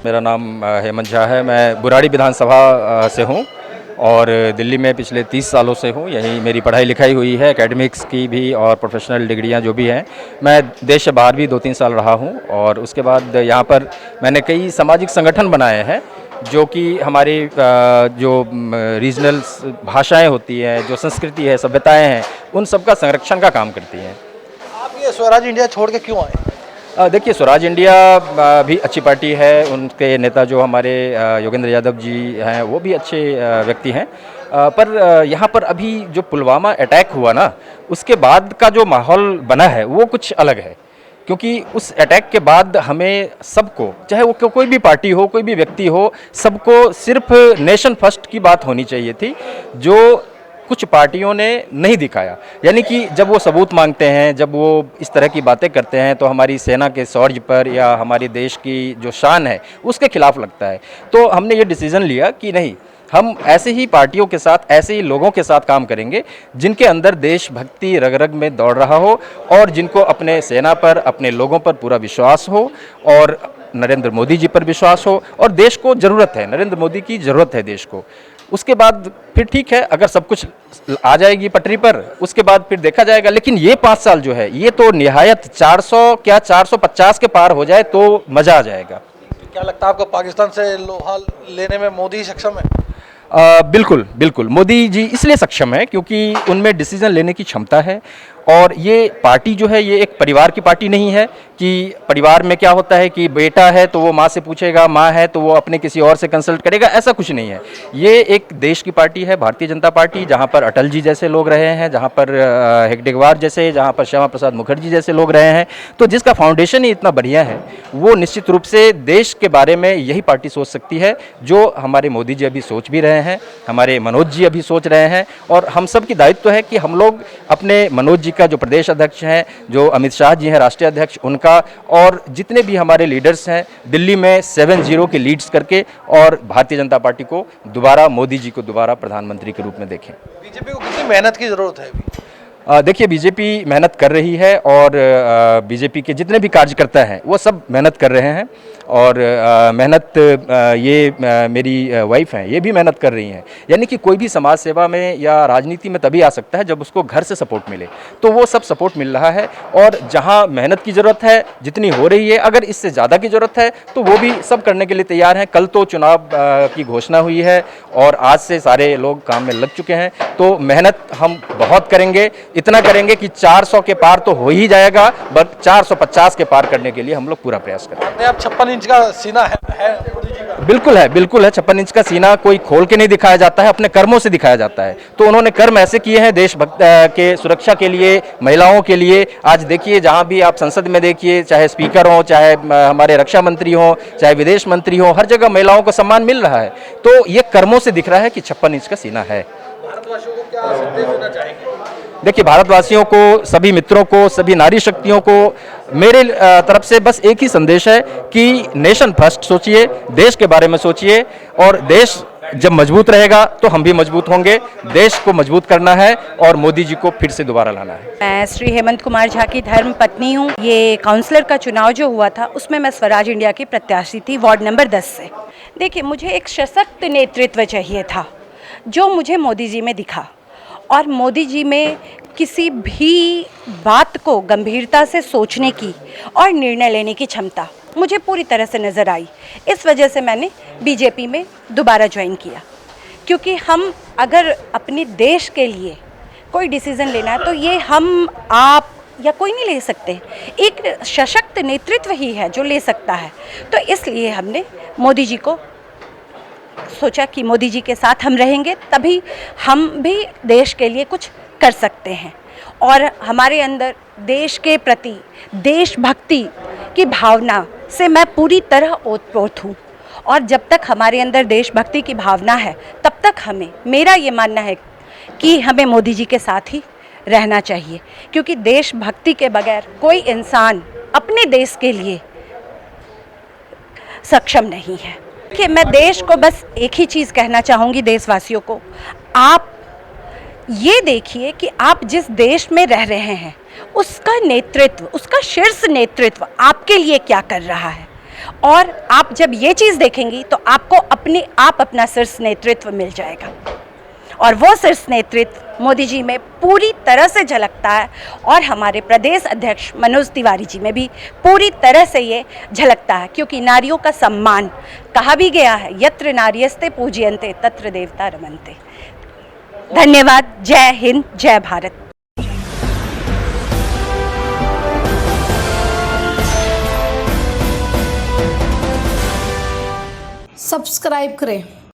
मेरा नाम हेमंत झा है। मैं बुराड़ी विधानसभा से हूँ और दिल्ली में पिछले 30 सालों से हूँ। यहीं मेरी पढ़ाई लिखाई हुई है, एकेडमिक्स की भी और प्रोफेशनल डिग्रियाँ जो भी हैं। मैं देश से बाहर भी 2-3 साल रहा हूँ और उसके बाद यहाँ पर मैंने कई सामाजिक संगठन बनाए हैं जो कि हमारी जो रीजनल भाषाएँ होती हैं, जो संस्कृति है, सभ्यताएँ हैं, उन सब का संरक्षण का काम करती हैं। आप ये स्वराज इंडिया छोड़ के क्यों आए? देखिए, स्वराज इंडिया भी अच्छी पार्टी है। उनके नेता जो हमारे योगेंद्र यादव जी हैं वो भी अच्छे व्यक्ति हैं। पर यहाँ पर अभी जो पुलवामा अटैक हुआ ना, उसके बाद का जो माहौल बना है वो कुछ अलग है। क्योंकि उस अटैक के बाद हमें सबको, चाहे वो कोई भी पार्टी हो, कोई भी व्यक्ति हो, सबको सिर्फ नेशन फर्स्ट की बात होनी चाहिए थी, जो कुछ पार्टियों ने नहीं दिखाया। यानी कि जब वो सबूत मांगते हैं, जब वो इस तरह की बातें करते हैं, तो हमारी सेना के शौर्य पर या हमारे देश की जो शान है उसके खिलाफ लगता है। तो हमने ये डिसीज़न लिया कि नहीं, हम ऐसे ही पार्टियों के साथ, ऐसे ही लोगों के साथ काम करेंगे जिनके अंदर देशभक्ति रग रग में दौड़ रहा हो और जिनको अपने सेना पर, अपने लोगों पर पूरा विश्वास हो और नरेंद्र मोदी जी पर विश्वास हो। और देश को ज़रूरत है, नरेंद्र मोदी की ज़रूरत है देश को। उसके बाद फिर ठीक है, अगर सब कुछ आ जाएगी पटरी पर, उसके बाद फिर देखा जाएगा। लेकिन ये 5 साल जो है, ये तो निहायत 400 क्या 450 के पार हो जाए तो मज़ा आ जाएगा। क्या लगता है आपको पाकिस्तान से लोहा लेने में मोदी ही सक्षम है? बिल्कुल बिल्कुल, मोदी जी इसलिए सक्षम है क्योंकि उनमें डिसीजन लेने की क्षमता है। और ये पार्टी जो है, ये एक परिवार की पार्टी नहीं है कि परिवार में क्या होता है कि बेटा है तो वो माँ से पूछेगा, माँ है तो वो अपने किसी और से कंसल्ट करेगा, ऐसा कुछ नहीं है। ये एक देश की पार्टी है, भारतीय जनता पार्टी, जहाँ पर अटल जी जैसे लोग रहे हैं, जहाँ पर हेगडेवार जैसे, जहाँ पर श्यामा प्रसाद मुखर्जी जैसे लोग रहे हैं। तो जिसका फाउंडेशन ही इतना बढ़िया है, वो निश्चित रूप से देश के बारे में यही पार्टी सोच सकती है, जो हमारे मोदी जी अभी सोच भी रहे हैं, हमारे मनोज जी अभी सोच रहे हैं। और हम सब की दायित्व है कि हम लोग अपने मनोज जी का जो प्रदेश अध्यक्ष हैं, जो अमित शाह जी हैं राष्ट्रीय अध्यक्ष, उनका, और जितने भी हमारे लीडर्स हैं, दिल्ली में 7-0 की लीड्स करके और भारतीय जनता पार्टी को दोबारा, मोदी जी को दोबारा प्रधानमंत्री के रूप में देखें। बीजेपी को कितनी मेहनत की जरूरत है अभी? देखिए, बीजेपी मेहनत कर रही है और बीजेपी के जितने भी कार्यकर्ता हैं वो सब मेहनत कर रहे हैं। और मेहनत ये मेरी वाइफ हैं, ये भी मेहनत कर रही हैं। यानी कि कोई भी समाज सेवा में या राजनीति में तभी आ सकता है जब उसको घर से सपोर्ट मिले, तो वो सब सपोर्ट मिल रहा है। और जहां मेहनत की ज़रूरत है, जितनी हो रही है, अगर इससे ज़्यादा की ज़रूरत है तो वो भी सब करने के लिए तैयार हैं। कल तो चुनाव की घोषणा हुई है और आज से सारे लोग काम में लग चुके हैं। तो मेहनत हम बहुत करेंगे, इतना करेंगे कि 400 के पार तो हो ही जाएगा, बट 450 के पार करने के लिए हम लोग पूरा प्रयास करेंगे। आप 56 इंच का सीना है मोदी जी का? बिल्कुल है, बिल्कुल है। 56 इंच का सीना कोई खोल के नहीं दिखाया जाता है, अपने कर्मों से दिखाया जाता है। तो उन्होंने कर्म ऐसे किए हैं देशभक्त के सुरक्षा के लिए, महिलाओं के लिए। आज देखिए, जहां भी आप संसद में देखिए, चाहे स्पीकर हो, चाहे हमारे रक्षा मंत्री हो, चाहे विदेश मंत्री हो, हर जगह महिलाओं को सम्मान मिल रहा है। तो ये कर्मों से दिख रहा है कि 56 इंच का सीना है। भारतवासियों को क्या संदेश देना चाहेंगे? देखिए, भारतवासियों को, सभी मित्रों को, सभी नारी शक्तियों को मेरे तरफ से बस एक ही संदेश है कि नेशन फर्स्ट सोचिए, देश के बारे में सोचिए। और देश जब मजबूत रहेगा तो हम भी मजबूत होंगे। देश को मजबूत करना है और मोदी जी को फिर से दोबारा लाना है। मैं श्री हेमंत कुमार झा की धर्म पत्नी हूँ। ये काउंसलर का चुनाव जो हुआ था, उसमें मैं स्वराज इंडिया की प्रत्याशी थी, वार्ड नंबर 10 से। देखिए, मुझे एक सशक्त नेतृत्व चाहिए था, जो मुझे मोदी जी में दिखा। और मोदी जी में किसी भी बात को गंभीरता से सोचने की और निर्णय लेने की क्षमता मुझे पूरी तरह से नज़र आई। इस वजह से मैंने बीजेपी में दोबारा ज्वाइन किया, क्योंकि हम अगर अपने देश के लिए कोई डिसीज़न लेना है तो ये हम, आप या कोई नहीं ले सकते। एक सशक्त नेतृत्व ही है जो ले सकता है। तो इसलिए हमने मोदी जी को सोचा कि मोदी जी के साथ हम रहेंगे, तभी हम भी देश के लिए कुछ कर सकते हैं। और हमारे अंदर देश के प्रति देशभक्ति की भावना से मैं पूरी तरह ओतप्रोत हूँ। और जब तक हमारे अंदर देशभक्ति की भावना है, तब तक हमें, मेरा ये मानना है कि हमें मोदी जी के साथ ही रहना चाहिए। क्योंकि देशभक्ति के बगैर कोई इंसान अपने देश के लिए सक्षम नहीं है। कि मैं देश को बस एक ही चीज़ कहना चाहूँगी, देशवासियों को, आप ये देखिए कि आप जिस देश में रह रहे हैं, उसका नेतृत्व, उसका शीर्ष नेतृत्व आपके लिए क्या कर रहा है। और आप जब ये चीज़ देखेंगी तो आपको अपने आप अपना शीर्ष नेतृत्व मिल जाएगा, और वो शीर्ष नेतृत्व मोदी जी में पूरी तरह से झलकता है, और हमारे प्रदेश अध्यक्ष मनोज तिवारी जी में भी पूरी तरह से ये झलकता है, क्योंकि नारियों का सम्मान कहा भी गया है, यत्र नार्यस्ते पूज्यन्ते तत्र देवता रमन्ते। धन्यवाद। जय हिंद, जय भारत। सब्सक्राइब करें।